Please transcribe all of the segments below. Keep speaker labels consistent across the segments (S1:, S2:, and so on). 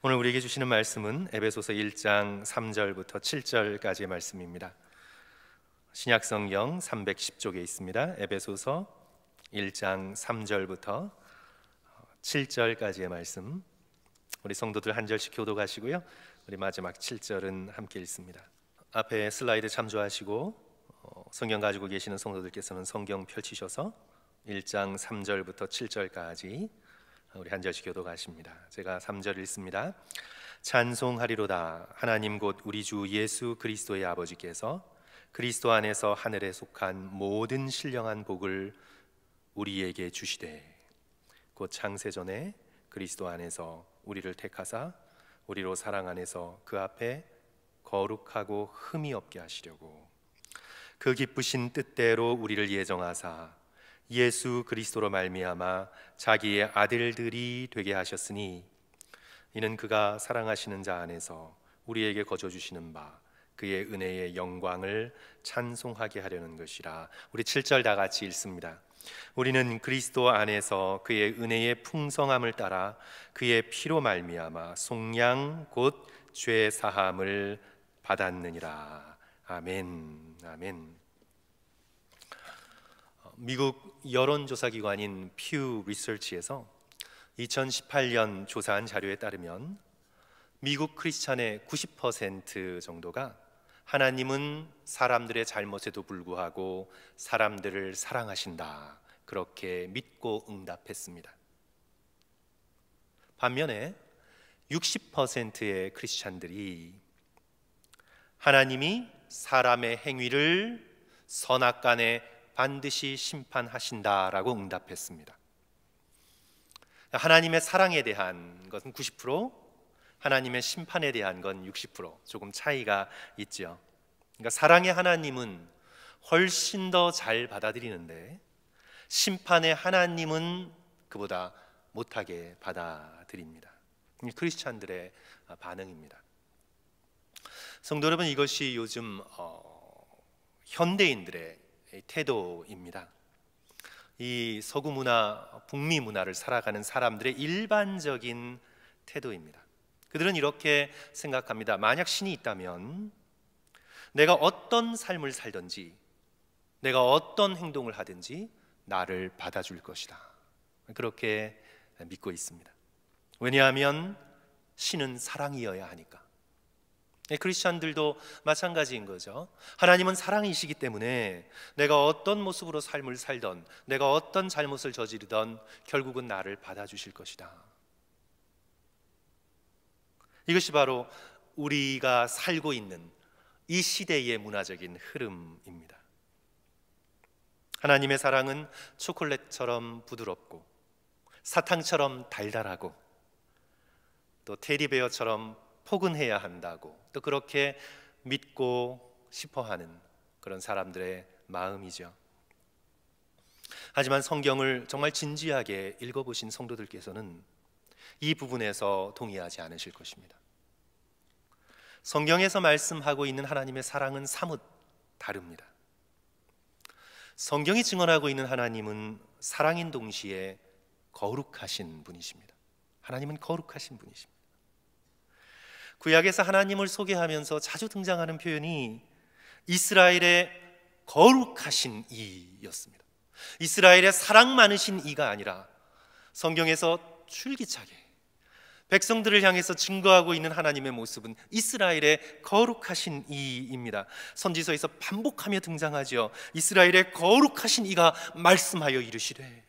S1: 오늘 우리에게 주시는 말씀은 에베소서 1장 3절부터 7절까지의 말씀입니다. 신약성경 310쪽에 있습니다. 에베소서 1장 3절부터 7절까지의 말씀, 우리 성도들 한 절씩 교독하시고요, 우리 마지막 7절은 함께 읽습니다. 앞에 슬라이드 참조하시고 성경 가지고 계시는 성도들께서는 성경 펼치셔서 1장 3절부터 7절까지 우리 한 절씩 교독하십니다. 제가 3절 읽습니다. 찬송하리로다. 하나님 곧 우리 주 예수 그리스도의 아버지께서 그리스도 안에서 하늘에 속한 모든 신령한 복을 우리에게 주시되 곧 창세전에 그리스도 안에서 우리를 택하사 우리로 사랑 안에서 그 앞에 거룩하고 흠이 없게 하시려고 그 기쁘신 뜻대로 우리를 예정하사 예수 그리스도로 말미암아 자기의 아들들이 되게 하셨으니 이는 그가 사랑하시는 자 안에서 우리에게 거저 주시는 바 그의 은혜의 영광을 찬송하게 하려는 것이라. 우리 7절 다 같이 읽습니다. 우리는 그리스도 안에서 그의 은혜의 풍성함을 따라 그의 피로 말미암아 속량 곧 죄 사함을 받았느니라. 아멘. 아멘. 미국 여론조사기관인 퓨 리서치에서 2018년 조사한 자료에 따르면 미국 크리스찬의 90% 정도가 하나님은 사람들의 잘못에도 불구하고 사람들을 사랑하신다, 그렇게 믿고 응답했습니다. 반면에 60%의 크리스찬들이 하나님이 사람의 행위를 선악간에 반드시 심판하신다라고 응답했습니다. 하나님의 사랑에 대한 것은 90%, 하나님의 심판에 대한 건 60%, 조금 차이가 있죠. 그러니까 사랑의 하나님은 훨씬 더 잘 받아들이는데 심판의 하나님은 그보다 못하게 받아들입니다. 크리스찬들의 반응입니다. 성도 여러분, 이것이 요즘 현대인들의 태도입니다. 이 서구 문화, 북미 문화를 살아가는 사람들의 일반적인 태도입니다. 그들은 이렇게 생각합니다. 만약 신이 있다면 내가 어떤 삶을 살든지, 내가 어떤 행동을 하든지 나를 받아줄 것이다, 그렇게 믿고 있습니다. 왜냐하면 신은 사랑이어야 하니까. 크리스찬들도 마찬가지인 거죠. 하나님은 사랑이시기 때문에 내가 어떤 모습으로 삶을 살던, 내가 어떤 잘못을 저지르던 결국은 나를 받아주실 것이다. 이것이 바로 우리가 살고 있는 이 시대의 문화적인 흐름입니다. 하나님의 사랑은 초콜릿처럼 부드럽고 사탕처럼 달달하고 또 테디베어처럼 포근해야 한다고 또 그렇게 믿고 싶어하는 그런 사람들의 마음이죠. 하지만 성경을 정말 진지하게 읽어보신 성도들께서는 이 부분에서 동의하지 않으실 것입니다. 성경에서 말씀하고 있는 하나님의 사랑은 사뭇 다릅니다. 성경이 증언하고 있는 하나님은 사랑인 동시에 거룩하신 분이십니다. 하나님은 거룩하신 분이십니다. 구약에서 하나님을 소개하면서 자주 등장하는 표현이 이스라엘의 거룩하신 이였습니다. 이스라엘의 사랑 많으신 이가 아니라 성경에서 줄기차게 백성들을 향해서 증거하고 있는 하나님의 모습은 이스라엘의 거룩하신 이입니다. 선지서에서 반복하며 등장하죠. 이스라엘의 거룩하신 이가 말씀하여 이르시되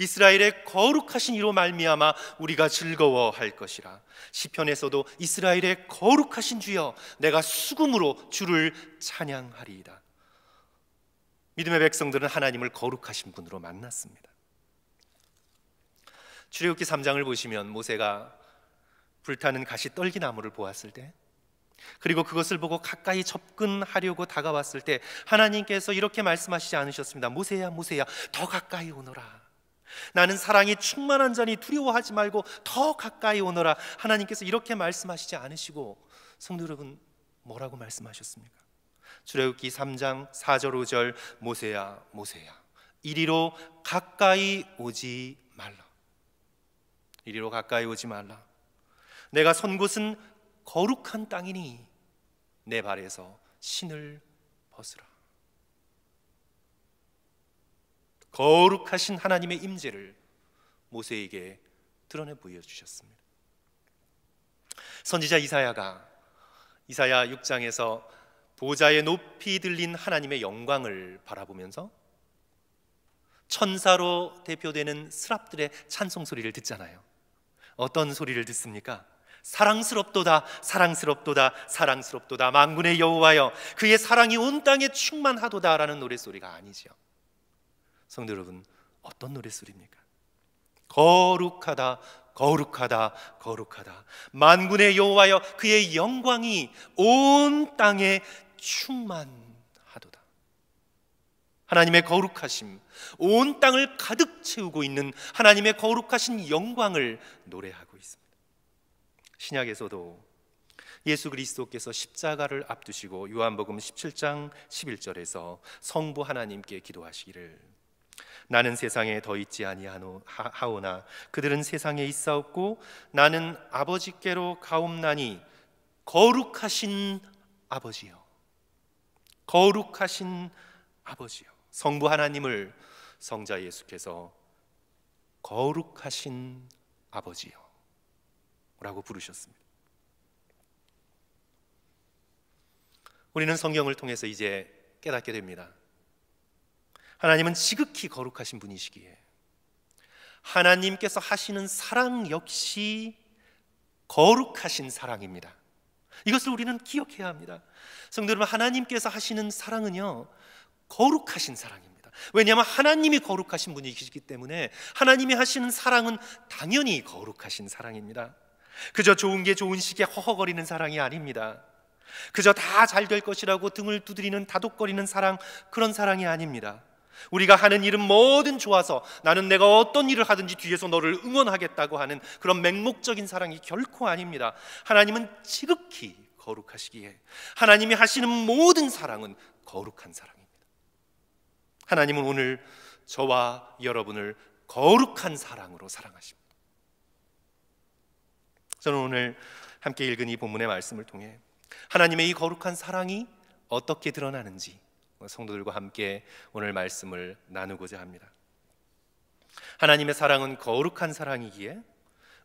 S1: 이스라엘의 거룩하신 이로 말미암아 우리가 즐거워할 것이라. 시편에서도 이스라엘의 거룩하신 주여 내가 수금으로 주를 찬양하리이다. 믿음의 백성들은 하나님을 거룩하신 분으로 만났습니다. 출애굽기 3장을 보시면 모세가 불타는 가시 떨기나무를 보았을 때, 그리고 그것을 보고 가까이 접근하려고 다가왔을 때 하나님께서 이렇게 말씀하시지 않으셨습니다. 모세야 모세야 더 가까이 오너라. 나는 사랑이 충만한 자니 두려워하지 말고 더 가까이 오너라. 하나님께서 이렇게 말씀하시지 않으시고 성도 여러분 뭐라고 말씀하셨습니까? 출애굽기 3장 4절 5절 모세야 모세야 이리로 가까이 오지 말라. 이리로 가까이 오지 말라. 내가 선 곳은 거룩한 땅이니 내 발에서 신을 벗으라. 거룩하신 하나님의 임재를 모세에게 드러내 보여주셨습니다. 선지자 이사야가 이사야 6장에서 보좌에 높이 들린 하나님의 영광을 바라보면서 천사로 대표되는 스랍들의 찬송 소리를 듣잖아요. 어떤 소리를 듣습니까? 사랑스럽도다, 사랑스럽도다, 사랑스럽도다, 만군의 여호와여, 그의 사랑이 온 땅에 충만하도다 라는 노랫소리가 아니죠. 성도 여러분, 어떤 노랫소리입니까? 거룩하다, 거룩하다, 거룩하다, 만군의 여호와여, 그의 영광이 온 땅에 충만하도다. 하나님의 거룩하심, 온 땅을 가득 채우고 있는 하나님의 거룩하신 영광을 노래하고 있습니다. 신약에서도 예수 그리스도께서 십자가를 앞두시고 요한복음 17장 11절에서 성부 하나님께 기도하시기를, 나는 세상에 더 있지 아니하오나 그들은 세상에 있사옵고 나는 아버지께로 가옵나니 거룩하신 아버지여, 거룩하신 아버지여. 성부 하나님을 성자 예수께서 거룩하신 아버지여 라고 부르셨습니다. 우리는 성경을 통해서 이제 깨닫게 됩니다. 하나님은 지극히 거룩하신 분이시기에 하나님께서 하시는 사랑 역시 거룩하신 사랑입니다. 이것을 우리는 기억해야 합니다. 성도 여러분, 하나님께서 하시는 사랑은요, 거룩하신 사랑입니다. 왜냐하면 하나님이 거룩하신 분이시기 때문에 하나님이 하시는 사랑은 당연히 거룩하신 사랑입니다. 그저 좋은 게 좋은 식의 허허거리는 사랑이 아닙니다. 그저 다 잘 될 것이라고 등을 두드리는 다독거리는 사랑, 그런 사랑이 아닙니다. 우리가 하는 일은 뭐든 좋아서 나는 내가 어떤 일을 하든지 뒤에서 너를 응원하겠다고 하는 그런 맹목적인 사랑이 결코 아닙니다. 하나님은 지극히 거룩하시기에 하나님이 하시는 모든 사랑은 거룩한 사랑입니다. 하나님은 오늘 저와 여러분을 거룩한 사랑으로 사랑하십니다. 저는 오늘 함께 읽은 이 본문의 말씀을 통해 하나님의 이 거룩한 사랑이 어떻게 드러나는지 성도들과 함께 오늘 말씀을 나누고자 합니다. 하나님의 사랑은 거룩한 사랑이기에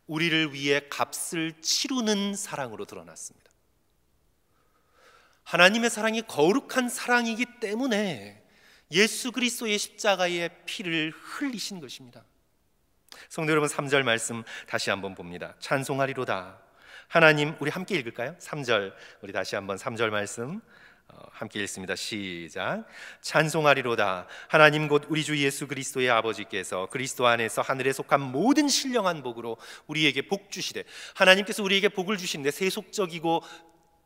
S1: 우리를 위해 값을 치르는 사랑으로 드러났습니다. 하나님의 사랑이 거룩한 사랑이기 때문에 예수 그리스도의 십자가의 피를 흘리신 것입니다. 성도 여러분, 3절 말씀 다시 한번 봅니다. 찬송하리로다 하나님, 우리 함께 읽을까요? 3절, 우리 다시 한번 3절 말씀 함께 읽습니다. 시작. 찬송하리로다 하나님 곧 우리 주 예수 그리스도의 아버지께서 그리스도 안에서 하늘에 속한 모든 신령한 복으로 우리에게 복 주시되, 하나님께서 우리에게 복을 주시는데 세속적이고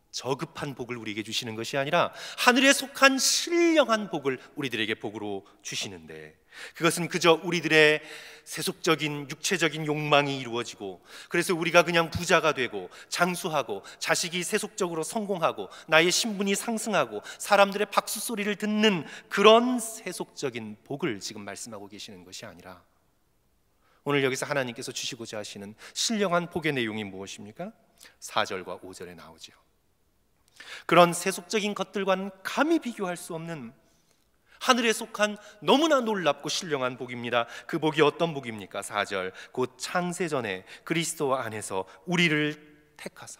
S1: 저급한 복을 우리에게 주시는 것이 아니라 하늘에 속한 신령한 복을 우리들에게 복으로 주시는데, 그것은 그저 우리들의 세속적인 육체적인 욕망이 이루어지고, 그래서 우리가 그냥 부자가 되고 장수하고 자식이 세속적으로 성공하고 나의 신분이 상승하고 사람들의 박수 소리를 듣는 그런 세속적인 복을 지금 말씀하고 계시는 것이 아니라, 오늘 여기서 하나님께서 주시고자 하시는 신령한 복의 내용이 무엇입니까? 4절과 5절에 나오죠. 그런 세속적인 것들과는 감히 비교할 수 없는 하늘에 속한 너무나 놀랍고 신령한 복입니다. 그 복이 어떤 복입니까? 4절, 곧 창세전에 그리스도 안에서 우리를 택하사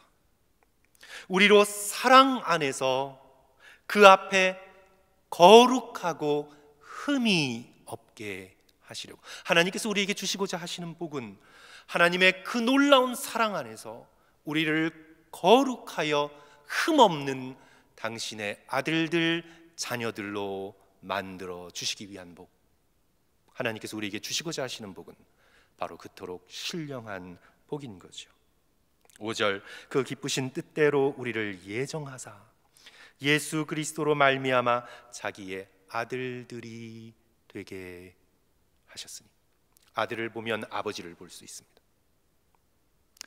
S1: 우리로 사랑 안에서 그 앞에 거룩하고 흠이 없게 하시려고, 하나님께서 우리에게 주시고자 하시는 복은 하나님의 그 놀라운 사랑 안에서 우리를 거룩하여 흠없는 당신의 아들들, 자녀들로 만들어 주시기 위한 복, 하나님께서 우리에게 주시고자 하시는 복은 바로 그토록 신령한 복인 거죠. 5절, 그 기쁘신 뜻대로 우리를 예정하사 예수 그리스도로 말미암아 자기의 아들들이 되게 하셨으니, 아들을 보면 아버지를 볼 수 있습니다.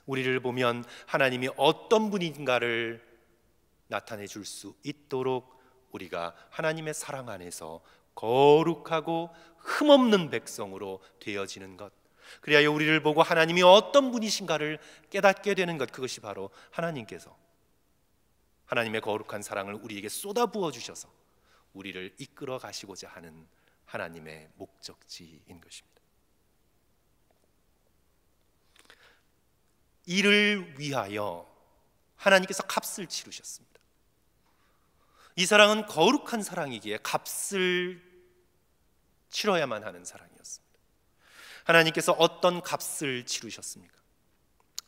S1: 우리를 보면 하나님이 어떤 분인가를 나타내 줄 수 있도록 우리가 하나님의 사랑 안에서 거룩하고 흠없는 백성으로 되어지는 것, 그리하여 우리를 보고 하나님이 어떤 분이신가를 깨닫게 되는 것, 그것이 바로 하나님께서 하나님의 거룩한 사랑을 우리에게 쏟아부어 주셔서 우리를 이끌어 가시고자 하는 하나님의 목적지인 것입니다. 이를 위하여 하나님께서 값을 치르셨습니다. 이 사랑은 거룩한 사랑이기에 값을 치러야만 하는 사랑이었습니다. 하나님께서 어떤 값을 치르셨습니까?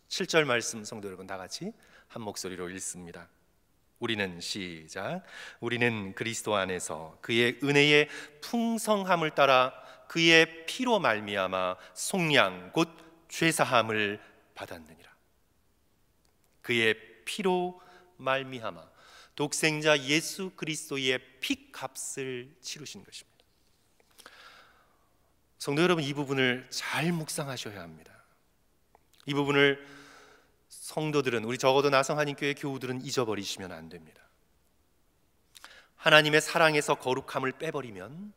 S1: 7절 말씀 성도 여러분 다 같이 한 목소리로 읽습니다. 우리는 시작. 우리는 그리스도 안에서 그의 은혜의 풍성함을 따라 그의 피로 말미암아 속량 곧 죄사함을 받았느니라. 그의 피로 말미암아 독생자 예수 그리스도의 피값을 치르신 것입니다. 성도 여러분, 이 부분을 잘 묵상하셔야 합니다. 이 부분을 성도들은, 우리 적어도 나성한인교회 교우들은 잊어버리시면 안 됩니다. 하나님의 사랑에서 거룩함을 빼버리면,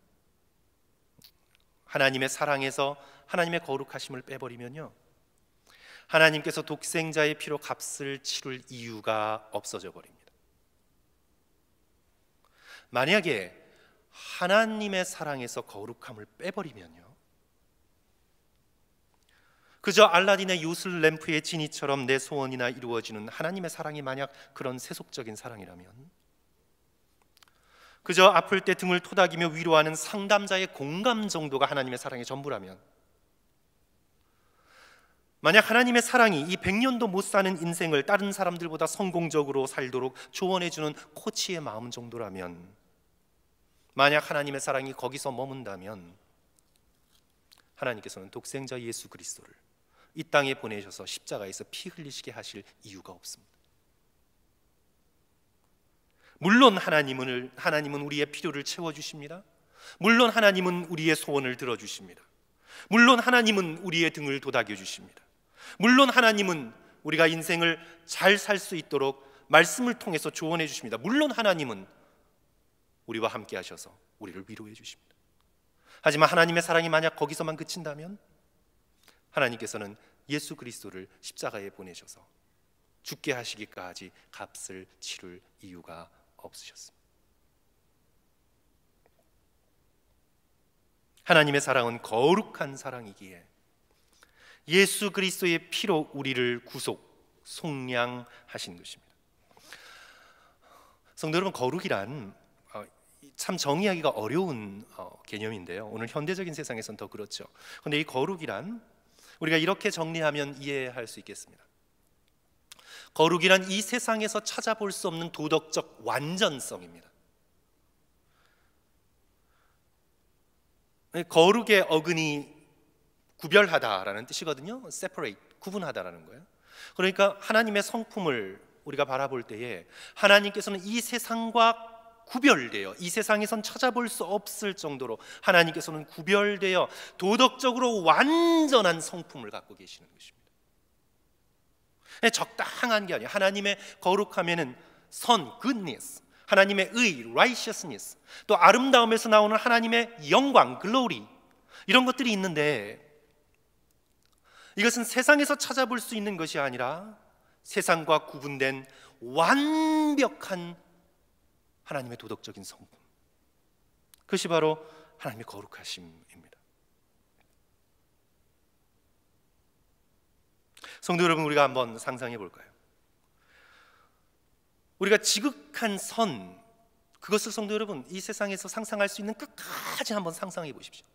S1: 하나님의 사랑에서 하나님의 거룩하심을 빼버리면요, 하나님께서 독생자의 피로 값을 치를 이유가 없어져 버립니다. 만약에 하나님의 사랑에서 거룩함을 빼버리면요, 그저 알라딘의 요술 램프의 지니처럼 내 소원이나 이루어지는 하나님의 사랑이 만약 그런 세속적인 사랑이라면, 그저 아플 때 등을 토닥이며 위로하는 상담자의 공감 정도가 하나님의 사랑의 전부라면, 만약 하나님의 사랑이 이 100년도 못 사는 인생을 다른 사람들보다 성공적으로 살도록 조언해주는 코치의 마음 정도라면, 만약 하나님의 사랑이 거기서 머문다면 하나님께서는 독생자 예수 그리스도를 이 땅에 보내셔서 십자가에서 피 흘리시게 하실 이유가 없습니다. 물론 하나님은 우리의 필요를 채워주십니다. 물론 하나님은 우리의 소원을 들어주십니다. 물론 하나님은 우리의 등을 도닥여 주십니다. 물론 하나님은 우리가 인생을 잘 살 수 있도록 말씀을 통해서 조언해 주십니다. 물론 하나님은 우리와 함께 하셔서 우리를 위로해 주십니다. 하지만 하나님의 사랑이 만약 거기서만 그친다면 하나님께서는 예수 그리스도를 십자가에 보내셔서 죽게 하시기까지 값을 치를 이유가 없으셨습니다. 하나님의 사랑은 거룩한 사랑이기에 예수 그리스도의 피로 우리를 구속, 속량하신 것입니다. 성도 여러분, 거룩이란 참 정의하기가 어려운 개념인데요, 오늘 현대적인 세상에서는 더 그렇죠. 그런데 이 거룩이란 우리가 이렇게 정리하면 이해할 수 있겠습니다. 거룩이란 이 세상에서 찾아볼 수 없는 도덕적 완전성입니다. 거룩의 어근이 구별하다라는 뜻이거든요. separate, 구분하다라는 거예요. 그러니까 하나님의 성품을 우리가 바라볼 때에 하나님께서는 이 세상과 구별되어, 이 세상에선 찾아볼 수 없을 정도로 하나님께서는 구별되어 도덕적으로 완전한 성품을 갖고 계시는 것입니다. 적당한 게 아니에요. 하나님의 거룩함에는 선, goodness, 하나님의 의, righteousness, 또 아름다움에서 나오는 하나님의 영광, glory, 이런 것들이 있는데, 이것은 세상에서 찾아볼 수 있는 것이 아니라 세상과 구분된 완벽한 하나님의 도덕적인 성품, 그것이 바로 하나님의 거룩하심입니다. 성도 여러분, 우리가 한번 상상해 볼까요? 우리가 지극한 선, 그것을 성도 여러분, 이 세상에서 상상할 수 있는 끝까지 한번 상상해 보십시오.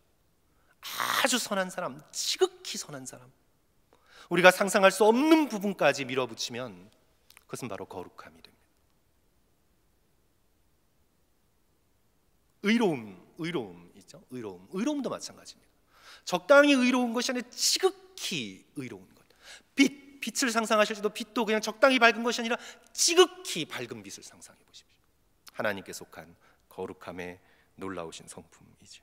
S1: 아주 선한 사람, 지극히 선한 사람, 우리가 상상할 수 없는 부분까지 밀어붙이면 그것은 바로 거룩함이 됩니다. 의로움 있죠? 의로움도 마찬가지입니다. 적당히 의로운 것이 아니라 지극히 의로운 것. 빛을 상상하실 때도 빛도 그냥 적당히 밝은 것이 아니라 지극히 밝은 빛을 상상해 보십시오. 하나님께 속한 거룩함의 놀라우신 성품이죠.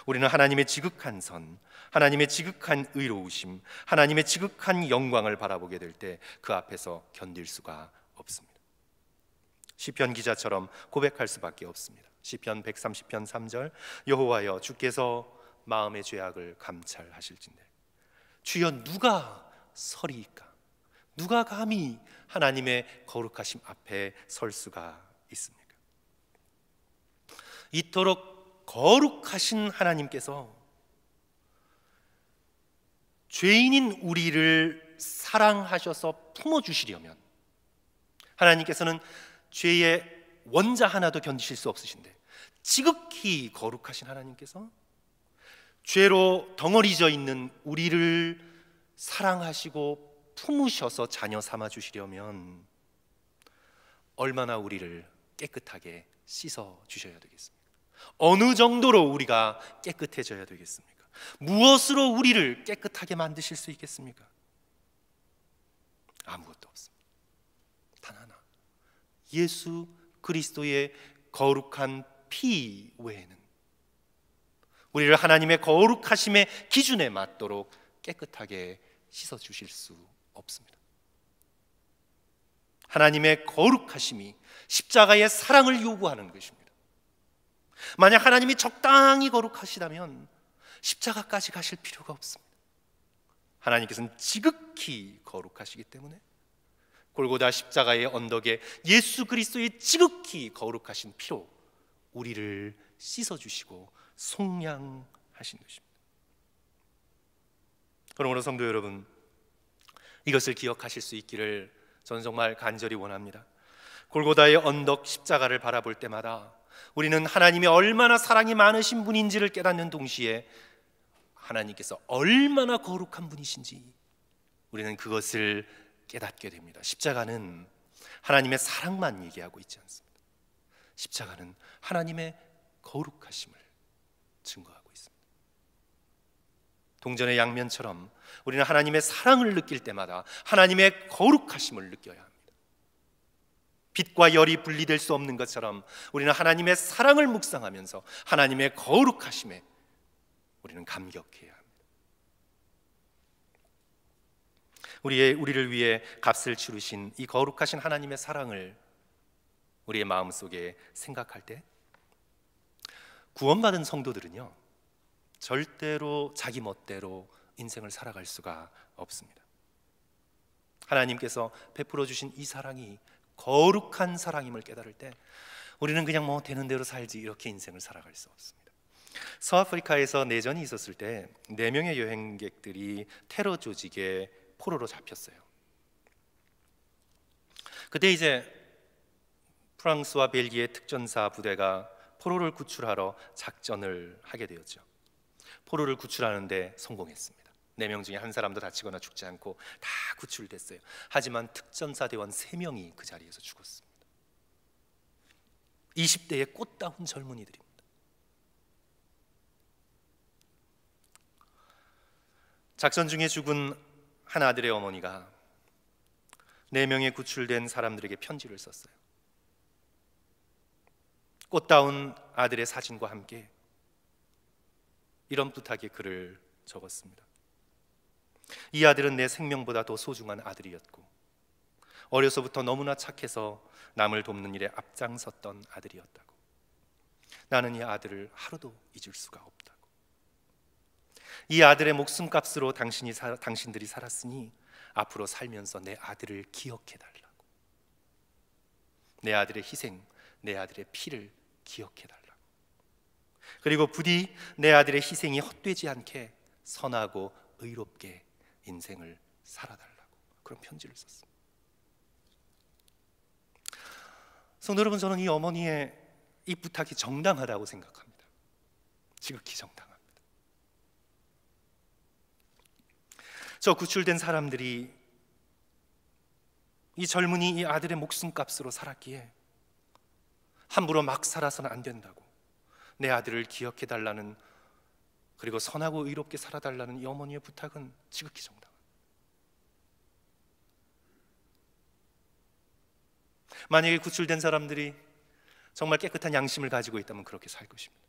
S1: 우리는 하나님의 지극한 선, 하나님의 지극한 의로우심, 하나님의 지극한 영광을 바라보게 될 때 그 앞에서 견딜 수가 없습니다. 시편 기자처럼 고백할 수밖에 없습니다. 시편 130편 3절, 여호와여, 주께서 마음의 죄악을 감찰하실진대 주여 누가 서리이까? 누가 감히 하나님의 거룩하심 앞에 설 수가 있습니까? 이토록 거룩하신 하나님께서 죄인인 우리를 사랑하셔서 품어주시려면 하나님께서는 죄의 원자 하나도 견디실 수 없으신데 지극히 거룩하신 하나님께서 죄로 덩어리져 있는 우리를 사랑하시고 품으셔서 자녀 삼아 주시려면 얼마나 우리를 깨끗하게 씻어 주셔야 되겠습니까? 어느 정도로 우리가 깨끗해져야 되겠습니까? 무엇으로 우리를 깨끗하게 만드실 수 있겠습니까? 아무것도 없습니다. 단 하나, 예수 그리스도의 거룩한 피 외에는 우리를 하나님의 거룩하심의 기준에 맞도록 깨끗하게 씻어주실 수 없습니다. 하나님의 거룩하심이 십자가의 사랑을 요구하는 것입니다. 만약 하나님이 적당히 거룩하시다면 십자가까지 가실 필요가 없습니다. 하나님께서는 지극히 거룩하시기 때문에 골고다 십자가의 언덕에 예수 그리스도의 지극히 거룩하신 피로 우리를 씻어주시고 속량하신 것입니다. 그러므로 성도 여러분, 이것을 기억하실 수 있기를 저는 정말 간절히 원합니다. 골고다의 언덕 십자가를 바라볼 때마다 우리는 하나님이 얼마나 사랑이 많으신 분인지를 깨닫는 동시에 하나님께서 얼마나 거룩한 분이신지 우리는 그것을 깨닫게 됩니다. 십자가는 하나님의 사랑만 얘기하고 있지 않습니다. 십자가는 하나님의 거룩하심을 증거하고 있습니다. 동전의 양면처럼 우리는 하나님의 사랑을 느낄 때마다 하나님의 거룩하심을 느껴야 합니다. 빛과 열이 분리될 수 없는 것처럼 우리는 하나님의 사랑을 묵상하면서 하나님의 거룩하심에 우리는 감격해야 합니다. 우리를 위해 값을 치르신 이 거룩하신 하나님의 사랑을 우리의 마음속에 생각할 때 구원받은 성도들은요 절대로 자기 멋대로 인생을 살아갈 수가 없습니다. 하나님께서 베풀어 주신 이 사랑이 거룩한 사랑임을 깨달을 때 우리는 그냥 뭐 되는 대로 살지 이렇게 인생을 살아갈 수 없습니다. 서아프리카에서 내전이 있었을 때 4명의 여행객들이 테러 조직에 포로로 잡혔어요. 그때 이제 프랑스와 벨기에 특전사 부대가 포로를 구출하러 작전을 하게 되었죠. 포로를 구출하는데 성공했습니다. 4명 중에 한 사람도 다치거나 죽지 않고 다 구출됐어요. 하지만 특전사 대원 3명이 그 자리에서 죽었습니다. 20대의 꽃다운 젊은이들입니다. 작전 중에 죽은 한 아들의 어머니가 4명의 구출된 사람들에게 편지를 썼어요. 꽃다운 아들의 사진과 함께 이런 부탁의 글을 적었습니다. 이 아들은 내 생명보다 더 소중한 아들이었고 어려서부터 너무나 착해서 남을 돕는 일에 앞장섰던 아들이었다고. 나는 이 아들을 하루도 잊을 수가 없다고. 이 아들의 목숨값으로 당신들이 살았으니 앞으로 살면서 내 아들을 기억해달라고. 내 아들의 희생, 내 아들의 피를 기억해달라고. 그리고 부디 내 아들의 희생이 헛되지 않게 선하고 의롭게 인생을 살아달라고 그런 편지를 썼습니다. 성도 여러분, 저는 이 어머니의 이 부탁이 정당하다고 생각합니다. 지극히 정당합니다. 저 구출된 사람들이 이 젊은이 이 아들의 목숨값으로 살았기에 함부로 막 살아서는 안 된다고, 내 아들을 기억해달라는, 그리고 선하고 의롭게 살아달라는 이 어머니의 부탁은 지극히 정당합니다. 만약에 구출된 사람들이 정말 깨끗한 양심을 가지고 있다면 그렇게 살 것입니다.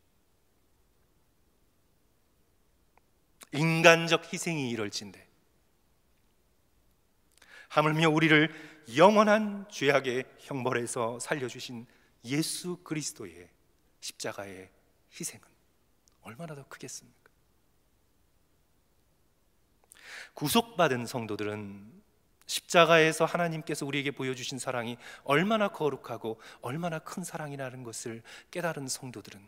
S1: 인간적 희생이 이럴진데 하물며 우리를 영원한 죄악의 형벌에서 살려주신 예수 그리스도의 십자가의 희생은 얼마나 더 크겠습니까? 구속받은 성도들은 십자가에서 하나님께서 우리에게 보여주신 사랑이 얼마나 거룩하고 얼마나 큰 사랑이라는 것을 깨달은 성도들은,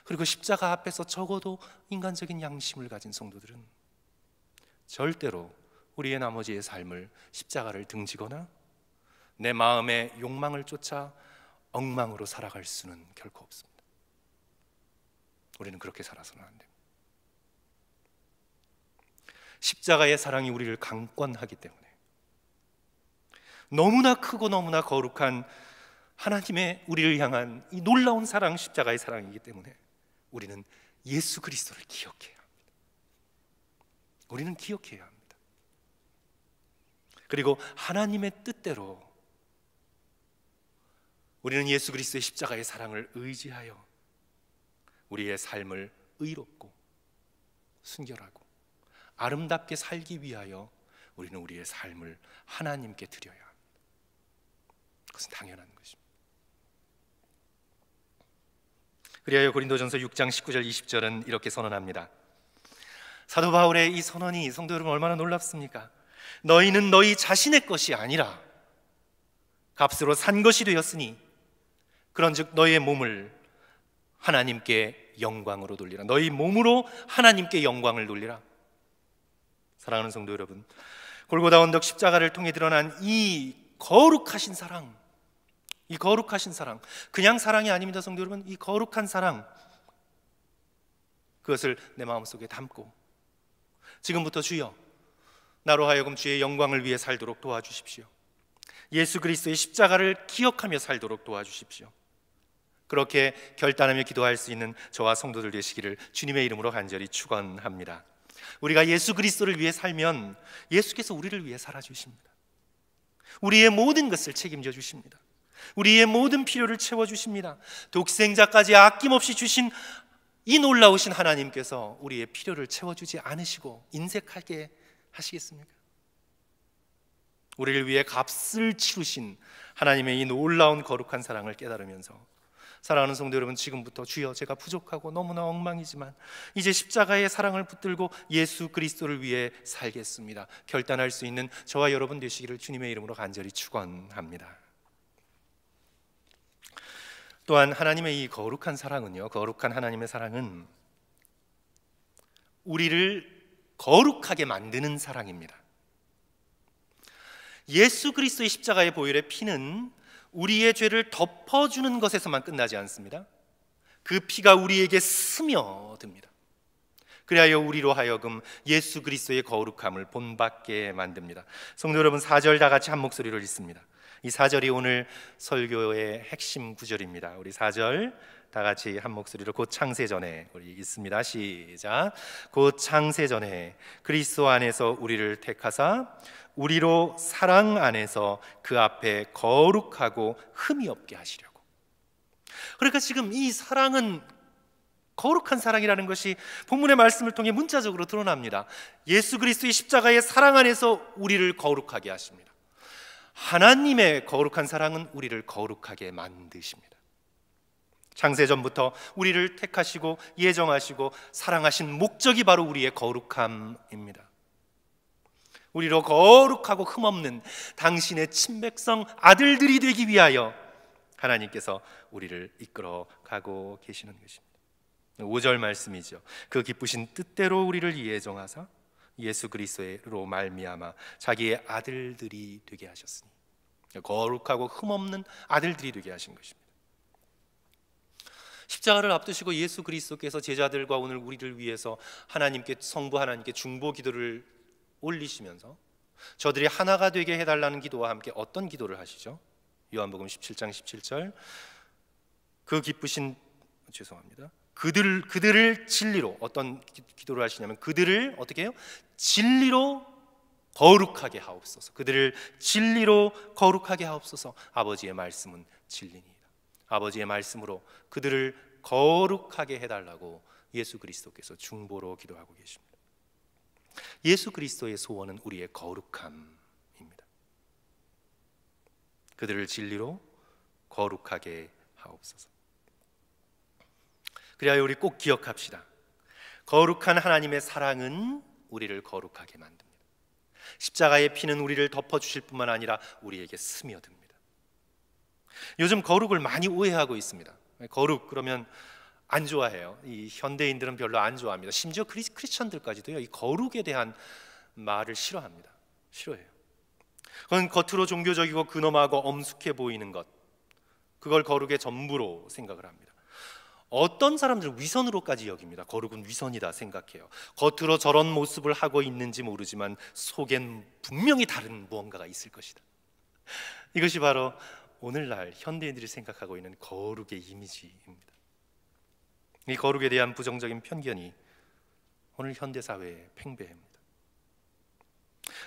S1: 그리고 십자가 앞에서 적어도 인간적인 양심을 가진 성도들은 절대로 우리의 나머지의 삶을 십자가를 등지거나 내 마음의 욕망을 쫓아 엉망으로 살아갈 수는 결코 없습니다. 우리는 그렇게 살아서는 안 됩니다. 십자가의 사랑이 우리를 강권하기 때문에, 너무나 크고 너무나 거룩한 하나님의 우리를 향한 이 놀라운 사랑, 십자가의 사랑이기 때문에 우리는 예수 그리스도를 기억해야 합니다. 우리는 기억해야 합니다. 그리고 하나님의 뜻대로 우리는 예수 그리스도의 십자가의 사랑을 의지하여 우리의 삶을 의롭고 순결하고 아름답게 살기 위하여 우리는 우리의 삶을 하나님께 드려야 합니다. 그것은 당연한 것입니다. 그리하여 고린도전서 6장 19절 20절은 이렇게 선언합니다. 사도 바울의 이 선언이 성도 여러분 얼마나 놀랍습니까? 너희는 너희 자신의 것이 아니라 값으로 산 것이 되었으니 그런즉 너희의 몸을 하나님께 영광으로 돌리라. 너희 몸으로 하나님께 영광을 돌리라. 사랑하는 성도 여러분, 골고다 언덕 십자가를 통해 드러난 이 거룩하신 사랑, 이 거룩하신 사랑, 그냥 사랑이 아닙니다. 성도 여러분, 이 거룩한 사랑, 그것을 내 마음속에 담고 지금부터 주여 나로 하여금 주의 영광을 위해 살도록 도와주십시오. 예수 그리스도의 십자가를 기억하며 살도록 도와주십시오. 그렇게 결단하며 기도할 수 있는 저와 성도들 되시기를 주님의 이름으로 간절히 축원합니다. 우리가 예수 그리스도를 위해 살면 예수께서 우리를 위해 살아주십니다. 우리의 모든 것을 책임져 주십니다. 우리의 모든 필요를 채워주십니다. 독생자까지 아낌없이 주신 이 놀라우신 하나님께서 우리의 필요를 채워주지 않으시고 인색하게 하시겠습니까? 우리를 위해 값을 치르신 하나님의 이 놀라운 거룩한 사랑을 깨달으면서, 사랑하는 성도 여러분, 지금부터 주여 제가 부족하고 너무나 엉망이지만 이제 십자가의 사랑을 붙들고 예수 그리스도를 위해 살겠습니다, 결단할 수 있는 저와 여러분 되시기를 주님의 이름으로 간절히 축원합니다. 또한 하나님의 이 거룩한 사랑은요, 거룩한 하나님의 사랑은 우리를 거룩하게 만드는 사랑입니다. 예수 그리스도의 십자가의 보혈의 피는 우리의 죄를 덮어주는 것에서만 끝나지 않습니다. 그 피가 우리에게 스며듭니다. 그리하여 우리로 하여금 예수 그리스도의 거룩함을 본받게 만듭니다. 성도 여러분, 4절 다 같이 한 목소리로 읽습니다. 이 4절이 오늘 설교의 핵심 구절입니다. 우리 4절 다 같이 한 목소리로 곧 창세전에 우리 읽습니다. 시작. 곧 창세전에 그리스도 안에서 우리를 택하사 우리로 사랑 안에서 그 앞에 거룩하고 흠이 없게 하시려고. 그러니까 지금 이 사랑은, 거룩한 사랑이라는 것이 본문의 말씀을 통해 문자적으로 드러납니다. 예수 그리스도의 십자가의 사랑 안에서 우리를 거룩하게 하십니다. 하나님의 거룩한 사랑은 우리를 거룩하게 만드십니다. 창세전부터 우리를 택하시고 예정하시고 사랑하신 목적이 바로 우리의 거룩함입니다. 우리로 거룩하고 흠없는 당신의 친백성 아들들이 되기 위하여 하나님께서 우리를 이끌어 가고 계시는 것입니다. 5절 말씀이죠. 그 기쁘신 뜻대로 우리를 예정하사 예수 그리스도로 말미암아 자기의 아들들이 되게 하셨으니, 거룩하고 흠없는 아들들이 되게 하신 것입니다. 십자가를 앞두시고 예수 그리스도께서 제자들과 오늘 우리를 위해서 하나님께, 성부 하나님께 중보 기도를 올리시면서 저들이 하나가 되게 해달라는 기도와 함께 어떤 기도를 하시죠? 요한복음 17장 17절, 그 기쁘신, 그들을 진리로, 어떤 기도를 하시냐면 그들을 어떻게 해요? 진리로 거룩하게 하옵소서. 그들을 진리로 거룩하게 하옵소서. 아버지의 말씀은 진리니이다. 아버지의 말씀으로 그들을 거룩하게 해달라고 예수 그리스도께서 중보로 기도하고 계십니다. 예수 그리스도의 소원은 우리의 거룩함입니다. 그들을 진리로 거룩하게 하옵소서. 그래야 우리 꼭 기억합시다. 거룩한 하나님의 사랑은 우리를 거룩하게 만듭니다. 십자가의 피는 우리를 덮어주실 뿐만 아니라 우리에게 스며듭니다. 요즘 거룩을 많이 오해하고 있습니다. 거룩 그러면 안 좋아해요. 이 현대인들은 별로 안 좋아합니다. 심지어 크리스천들까지도요, 이 거룩에 대한 말을 싫어합니다. 싫어해요. 그건 겉으로 종교적이고 근엄하고 엄숙해 보이는 것, 그걸 거룩의 전부로 생각을 합니다. 어떤 사람들은 위선으로까지 여깁니다. 거룩은 위선이다 생각해요. 겉으로 저런 모습을 하고 있는지 모르지만 속엔 분명히 다른 무언가가 있을 것이다. 이것이 바로 오늘날 현대인들이 생각하고 있는 거룩의 이미지입니다. 이 거룩에 대한 부정적인 편견이 오늘 현대사회에 팽배합니다.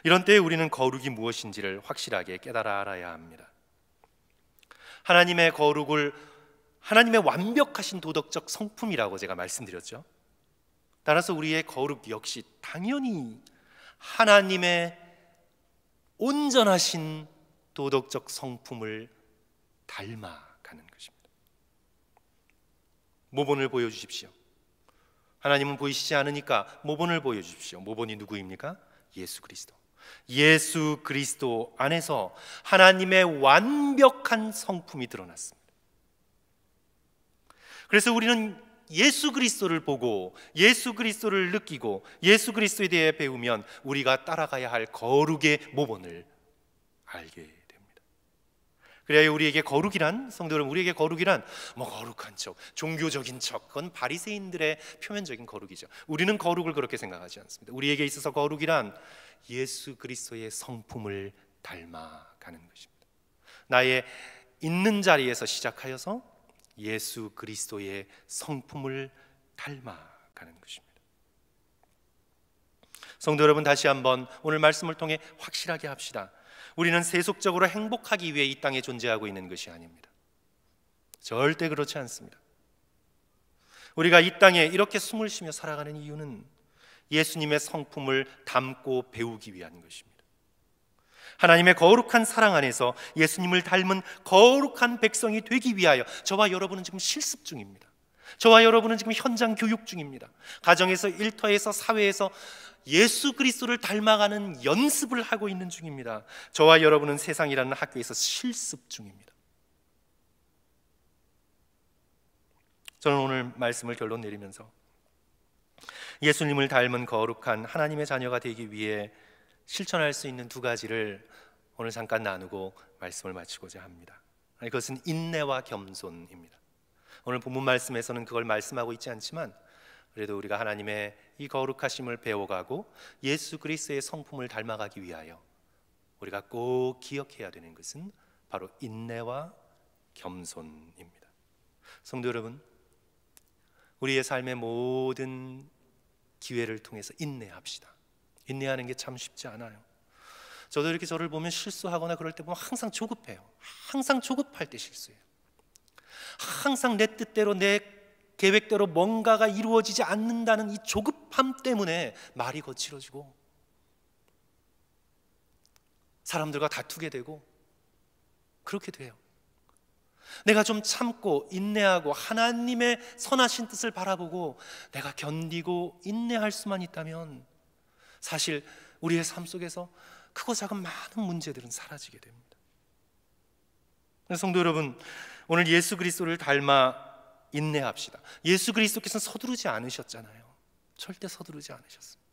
S1: 이런 때에 우리는 거룩이 무엇인지를 확실하게 깨달아 알아야 합니다. 하나님의 거룩을 하나님의 완벽하신 도덕적 성품이라고 제가 말씀드렸죠. 따라서 우리의 거룩 역시 당연히 하나님의 온전하신 도덕적 성품을 닮아가는 것입니다. 모본을 보여주십시오. 하나님은 보이시지 않으니까 모본을 보여주십시오. 모본이 누구입니까? 예수 그리스도. 예수 그리스도 안에서 하나님의 완벽한 성품이 드러났습니다. 그래서 우리는 예수 그리스도를 보고 예수 그리스도를 느끼고 예수 그리스도에 대해 배우면 우리가 따라가야 할 거룩의 모본을 알게 됩니다. 그래야 우리에게 거룩이란, 성도 여러분, 우리에게 거룩이란 뭐 거룩한 척, 종교적인 척, 그건 바리새인들의 표면적인 거룩이죠. 우리는 거룩을 그렇게 생각하지 않습니다. 우리에게 있어서 거룩이란 예수 그리스도의 성품을 닮아가는 것입니다. 나의 있는 자리에서 시작하여서 예수 그리스도의 성품을 닮아가는 것입니다. 성도 여러분, 다시 한번 오늘 말씀을 통해 확실하게 합시다. 우리는 세속적으로 행복하기 위해 이 땅에 존재하고 있는 것이 아닙니다. 절대 그렇지 않습니다. 우리가 이 땅에 이렇게 숨을 쉬며 살아가는 이유는 예수님의 성품을 담고 배우기 위한 것입니다. 하나님의 거룩한 사랑 안에서 예수님을 닮은 거룩한 백성이 되기 위하여 저와 여러분은 지금 실습 중입니다. 저와 여러분은 지금 현장 교육 중입니다. 가정에서, 일터에서, 사회에서 예수 그리스도를 닮아가는 연습을 하고 있는 중입니다. 저와 여러분은 세상이라는 학교에서 실습 중입니다. 저는 오늘 말씀을 결론 내리면서 예수님을 닮은 거룩한 하나님의 자녀가 되기 위해 실천할 수 있는 두 가지를 오늘 잠깐 나누고 말씀을 마치고자 합니다. 그것은 인내와 겸손입니다. 오늘 본문 말씀에서는 그걸 말씀하고 있지 않지만 그래도 우리가 하나님의 이 거룩하심을 배워가고 예수 그리스도의 성품을 닮아가기 위하여 우리가 꼭 기억해야 되는 것은 바로 인내와 겸손입니다. 성도 여러분, 우리의 삶의 모든 기회를 통해서 인내합시다. 인내하는 게 참 쉽지 않아요. 저도 이렇게 저를 보면 실수하거나 그럴 때 보면 항상 조급해요. 항상 조급할 때 실수해요. 항상 내 뜻대로, 내 계획대로 뭔가가 이루어지지 않는다는 이 조급함 때문에 말이 거칠어지고 사람들과 다투게 되고 그렇게 돼요. 내가 좀 참고 인내하고 하나님의 선하신 뜻을 바라보고 내가 견디고 인내할 수만 있다면 사실 우리의 삶 속에서 크고 작은 많은 문제들은 사라지게 됩니다. 성도 여러분, 오늘 예수 그리스도를 닮아 인내합시다. 예수 그리스도께서는 서두르지 않으셨잖아요. 절대 서두르지 않으셨습니다.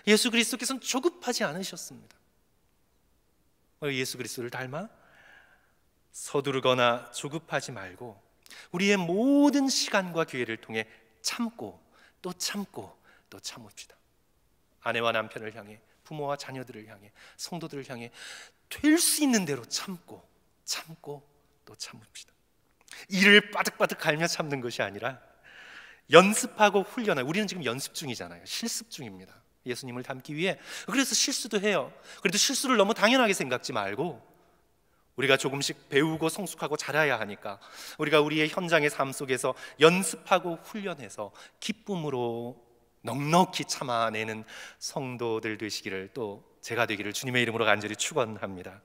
S1: 예수 그리스도께서는 조급하지 않으셨습니다. 예수 그리스도를 닮아 서두르거나 조급하지 말고 우리의 모든 시간과 기회를 통해 참고 또 참고 또 참읍시다. 아내와 남편을 향해, 부모와 자녀들을 향해, 성도들을 향해 될 수 있는 대로 참고 또 참읍시다. 이를 바득바득 갈며 참는 것이 아니라 연습하고 훈련하고, 우리는 지금 연습 중이잖아요. 실습 중입니다. 예수님을 닮기 위해. 그래서 실수도 해요. 그래도 실수를 너무 당연하게 생각지 말고 우리가 조금씩 배우고 성숙하고 자라야 하니까 우리가 우리의 현장의 삶 속에서 연습하고 훈련해서 기쁨으로 넉넉히 참아내는 성도들 되시기를, 또 제가 되기를 주님의 이름으로 간절히 축원합니다.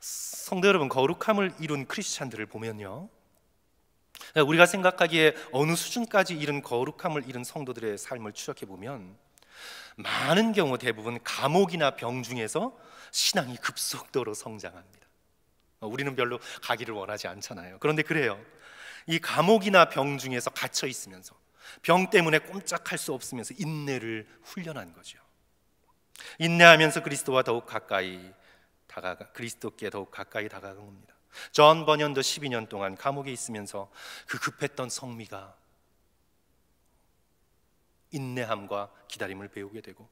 S1: 성도 여러분, 거룩함을 이룬 크리스찬들을 보면요, 우리가 생각하기에 어느 수준까지 이른 거룩함을 이룬 성도들의 삶을 추적해 보면 많은 경우 대부분 감옥이나 병중에서 신앙이 급속도로 성장합니다. 우리는 별로 가기를 원하지 않잖아요. 그런데 그래요. 이 감옥이나 병중에서 갇혀 있으면서 병 때문에 꼼짝할 수 없으면서 인내를 훈련한 거죠. 인내하면서 그리스도와 더욱 가까이 그리스도께 더욱 가까이 다가간 겁니다. 존 버년도 12년 동안 감옥에 있으면서 그 급했던 성미가 인내함과 기다림을 배우게 되고,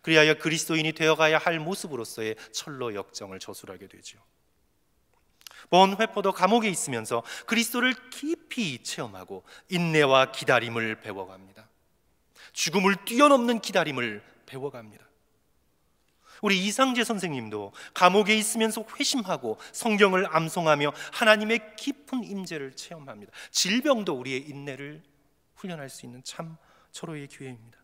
S1: 그리하여 그리스도인이 되어가야 할 모습으로서의 철로 역정을 저술하게 되죠. 본회포도 감옥에 있으면서 그리스도를 깊이 체험하고 인내와 기다림을 배워갑니다. 죽음을 뛰어넘는 기다림을 배워갑니다. 우리 이상재 선생님도 감옥에 있으면서 회심하고 성경을 암송하며 하나님의 깊은 임재를 체험합니다. 질병도 우리의 인내를 훈련할 수 있는 참 절호의 기회입니다.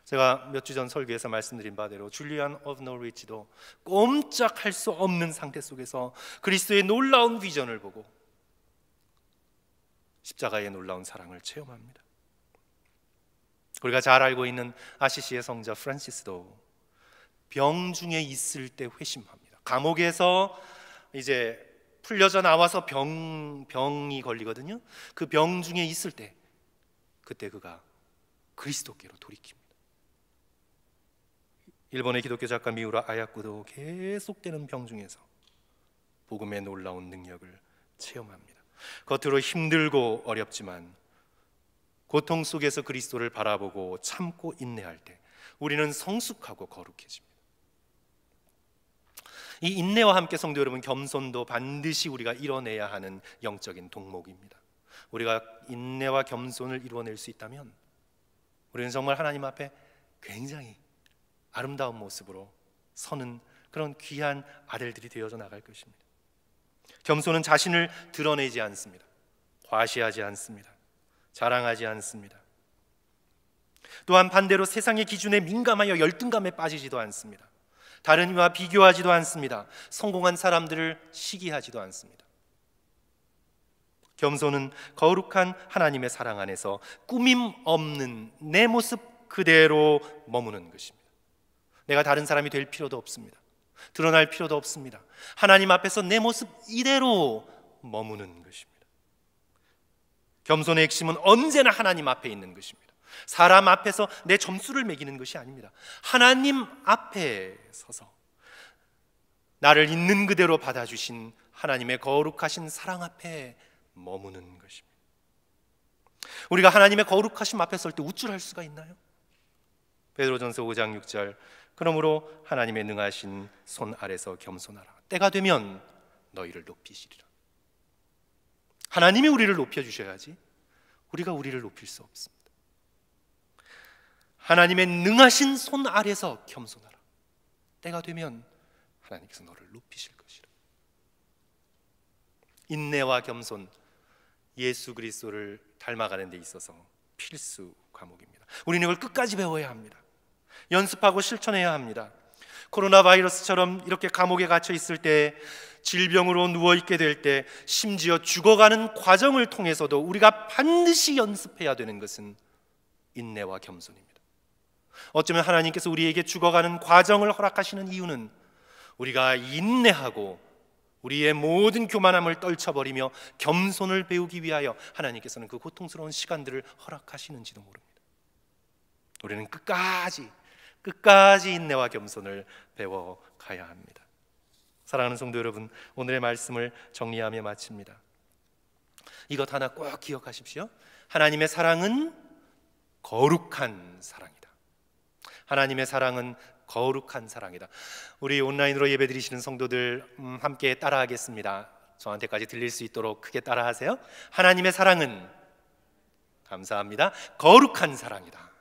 S1: 제가 몇 주 전 설교에서 말씀드린 바대로 줄리안 오브 노리치도 꼼짝할 수 없는 상태 속에서 그리스도의 놀라운 비전을 보고 십자가의 놀라운 사랑을 체험합니다. 우리가 잘 알고 있는 아시시의 성자 프란시스도 병중에 있을 때 회심합니다. 감옥에서 이제 풀려져 나와서 병이 걸리거든요. 그 병중에 있을 때 그때 그가 그리스도께로 돌이킵니다. 일본의 기독교 작가 미우라 아야쿠도 계속되는 병중에서 복음의 놀라운 능력을 체험합니다. 겉으로 힘들고 어렵지만 고통 속에서 그리스도를 바라보고 참고 인내할 때 우리는 성숙하고 거룩해집니다. 이 인내와 함께 성도 여러분, 겸손도 반드시 우리가 이뤄내야 하는 영적인 동목입니다. 우리가 인내와 겸손을 이루어낼 수 있다면 우리는 정말 하나님 앞에 굉장히 아름다운 모습으로 서는 그런 귀한 아들들이 되어져 나갈 것입니다. 겸손은 자신을 드러내지 않습니다. 과시하지 않습니다. 자랑하지 않습니다. 또한 반대로 세상의 기준에 민감하여 열등감에 빠지지도 않습니다. 다른 이와 비교하지도 않습니다. 성공한 사람들을 시기하지도 않습니다. 겸손은 거룩한 하나님의 사랑 안에서 꾸밈 없는 내 모습 그대로 머무는 것입니다. 내가 다른 사람이 될 필요도 없습니다. 드러날 필요도 없습니다. 하나님 앞에서 내 모습 이대로 머무는 것입니다. 겸손의 핵심은 언제나 하나님 앞에 있는 것입니다. 사람 앞에서 내 점수를 매기는 것이 아닙니다. 하나님 앞에 서서 나를 있는 그대로 받아주신 하나님의 거룩하신 사랑 앞에 머무는 것입니다. 우리가 하나님의 거룩하심 앞에 설 때 우쭐할 수가 있나요? 베드로전서 5장 6절, 그러므로 하나님의 능하신 손 아래서 겸손하라. 때가 되면 너희를 높이시리라. 하나님이 우리를 높여주셔야지 우리가 우리를 높일 수 없습니다. 하나님의 능하신 손 아래서 겸손하라. 때가 되면 하나님께서 너를 높이실 것이라. 인내와 겸손, 예수 그리스도를 닮아가는 데 있어서 필수 과목입니다. 우리는 이걸 끝까지 배워야 합니다. 연습하고 실천해야 합니다. 코로나 바이러스처럼 이렇게 감옥에 갇혀 있을 때, 질병으로 누워있게 될 때, 심지어 죽어가는 과정을 통해서도 우리가 반드시 연습해야 되는 것은 인내와 겸손입니다. 어쩌면 하나님께서 우리에게 죽어가는 과정을 허락하시는 이유는 우리가 인내하고 우리의 모든 교만함을 떨쳐버리며 겸손을 배우기 위하여 하나님께서는 그 고통스러운 시간들을 허락하시는지도 모릅니다. 우리는 끝까지 인내와 겸손을 배워가야 합니다. 사랑하는 성도 여러분, 오늘의 말씀을 정리하며 마칩니다. 이것 하나 꼭 기억하십시오. 하나님의 사랑은 거룩한 사랑이다. 하나님의 사랑은 거룩한 사랑이다. 우리 온라인으로 예배드리시는 성도들 함께 따라하겠습니다. 저한테까지 들릴 수 있도록 크게 따라하세요. 하나님의 사랑은, 감사합니다, 거룩한 사랑이다.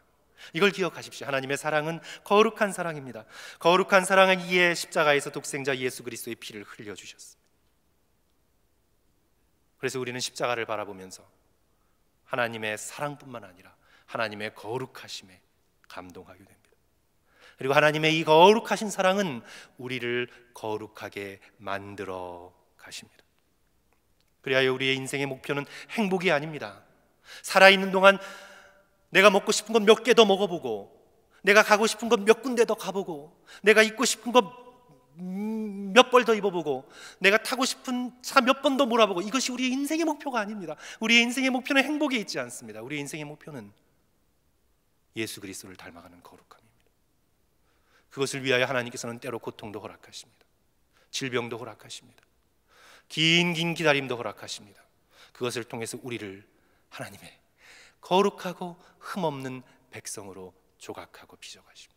S1: 이걸 기억하십시오. 하나님의 사랑은 거룩한 사랑입니다. 거룩한 사랑은 이에 십자가에서 독생자 예수 그리스도의 피를 흘려주셨습니다. 그래서 우리는 십자가를 바라보면서 하나님의 사랑뿐만 아니라 하나님의 거룩하심에 감동하게 됩니다. 그리고 하나님의 이 거룩하신 사랑은 우리를 거룩하게 만들어 가십니다. 그리하여 우리의 인생의 목표는 행복이 아닙니다. 살아있는 동안 내가 먹고 싶은 건 몇 개 더 먹어보고, 내가 가고 싶은 것 몇 군데 더 가보고, 내가 입고 싶은 것 몇 벌 더 입어보고, 내가 타고 싶은 차 몇 번 더 몰아보고, 이것이 우리의 인생의 목표가 아닙니다. 우리의 인생의 목표는 행복에 있지 않습니다. 우리의 인생의 목표는 예수 그리스도를 닮아가는 거룩함입니다. 그것을 위하여 하나님께서는 때로 고통도 허락하십니다. 질병도 허락하십니다. 긴 기다림도 허락하십니다. 그것을 통해서 우리를 하나님의 거룩하고 흠없는 백성으로 조각하고 빚어가십니다.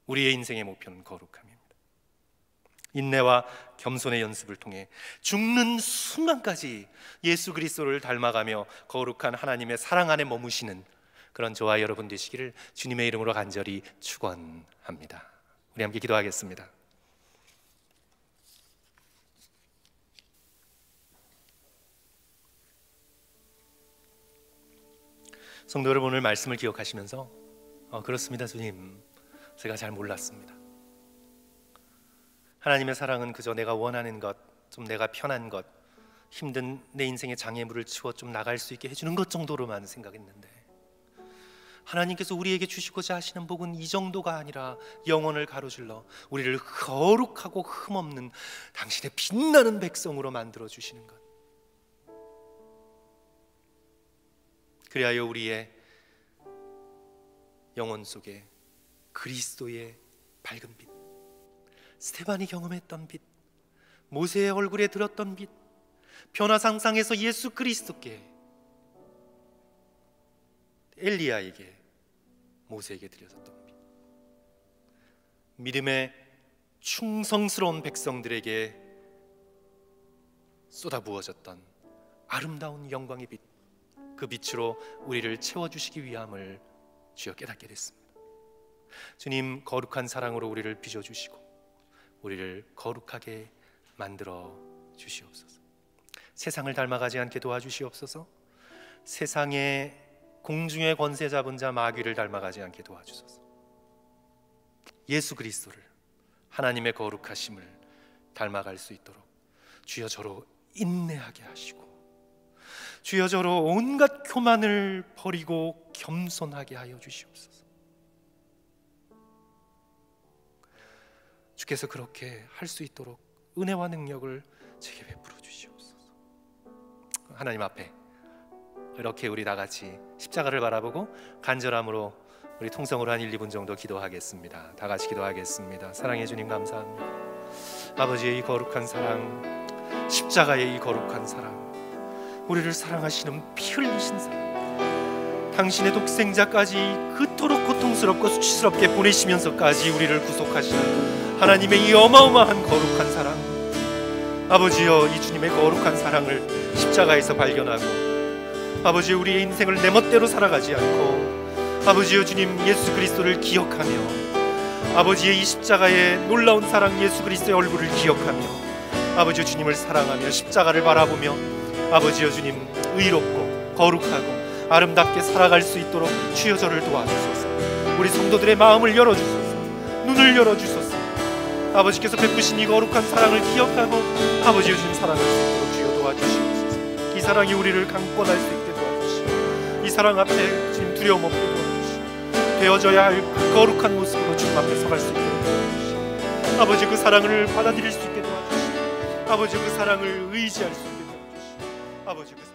S1: 우리의 인생의 목표는 거룩함입니다. 인내와 겸손의 연습을 통해 죽는 순간까지 예수 그리스도를 닮아가며 거룩한 하나님의 사랑 안에 머무시는 그런 저와 여러분 되시기를 주님의 이름으로 간절히 축원합니다. 우리 함께 기도하겠습니다. 성도 여러분, 오늘 말씀을 기억하시면서 그렇습니다 주님, 제가 잘 몰랐습니다. 하나님의 사랑은 그저 내가 원하는 것, 좀 내가 편한 것, 힘든 내 인생의 장애물을 치워 좀 나갈 수 있게 해주는 것 정도로만 생각했는데, 하나님께서 우리에게 주시고자 하시는 복은 이 정도가 아니라 영혼을 가로질러 우리를 거룩하고 흠없는 당신의 빛나는 백성으로 만들어 주시는 것, 그리하여 우리의 영혼 속에 그리스도의 밝은 빛, 스데반이 경험했던 빛, 모세의 얼굴에 들었던 빛, 변화상상에서 예수 그리스도께, 엘리야에게, 모세에게 드려졌던 빛, 믿음의 충성스러운 백성들에게 쏟아부어졌던 아름다운 영광의 빛, 그 빛으로 우리를 채워주시기 위함을 주여 깨닫게 됐습니다. 주님, 거룩한 사랑으로 우리를 빚어주시고 우리를 거룩하게 만들어 주시옵소서. 세상을 닮아가지 않게 도와주시옵소서. 세상의 공중의 권세 잡은 자 마귀를 닮아가지 않게 도와주소서. 예수 그리스도를, 하나님의 거룩하심을 닮아갈 수 있도록 주여 저로 인내하게 하시고, 주여 저로 온갖 교만을 버리고 겸손하게 하여 주시옵소서. 주께서 그렇게 할 수 있도록 은혜와 능력을 제게 베풀어 주시옵소서. 하나님 앞에 이렇게 우리 다 같이 십자가를 바라보고 간절함으로 우리 통성으로 한 1, 2분 정도 기도하겠습니다. 다 같이 기도하겠습니다. 사랑해 주님 감사합니다. 아버지의 이 거룩한 사랑, 십자가의 이 거룩한 사랑, 우리를 사랑하시는 피 흘리신 사랑, 당신의 독생자까지 그토록 고통스럽고 수치스럽게 보내시면서까지 우리를 구속하시는 하나님의 이 어마어마한 거룩한 사랑, 아버지여, 이 주님의 거룩한 사랑을 십자가에서 발견하고 아버지여, 우리의 인생을 내 멋대로 살아가지 않고 아버지여 주님 예수 그리스도를 기억하며 아버지의 이 십자가의 놀라운 사랑, 예수 그리스도의 얼굴을 기억하며 아버지여 주님을 사랑하며 십자가를 바라보며 아버지여 주님 의롭고 거룩하고 아름답게 살아갈 수 있도록 주여 저를 도와주소서. 우리 성도들의 마음을 열어주소서. 눈을 열어주소서. 아버지께서 베푸신 이 거룩한 사랑을 기억하고 아버지여 주님 사랑할 수 있도록 주여 도와주시옵소서. 이 사랑이 우리를 강권할 수 있게 도와주시고, 이 사랑 앞에 주님 두려움 없게 도와주시고, 되어져야 할 그 거룩한 모습으로 주님 앞에 서갈 수 있도록 도와주시고, 아버지 그 사랑을 받아들일 수 있게 도와주시고, 아버지 그 사랑을 의지할 수 있게 도와주시고, 아버지 그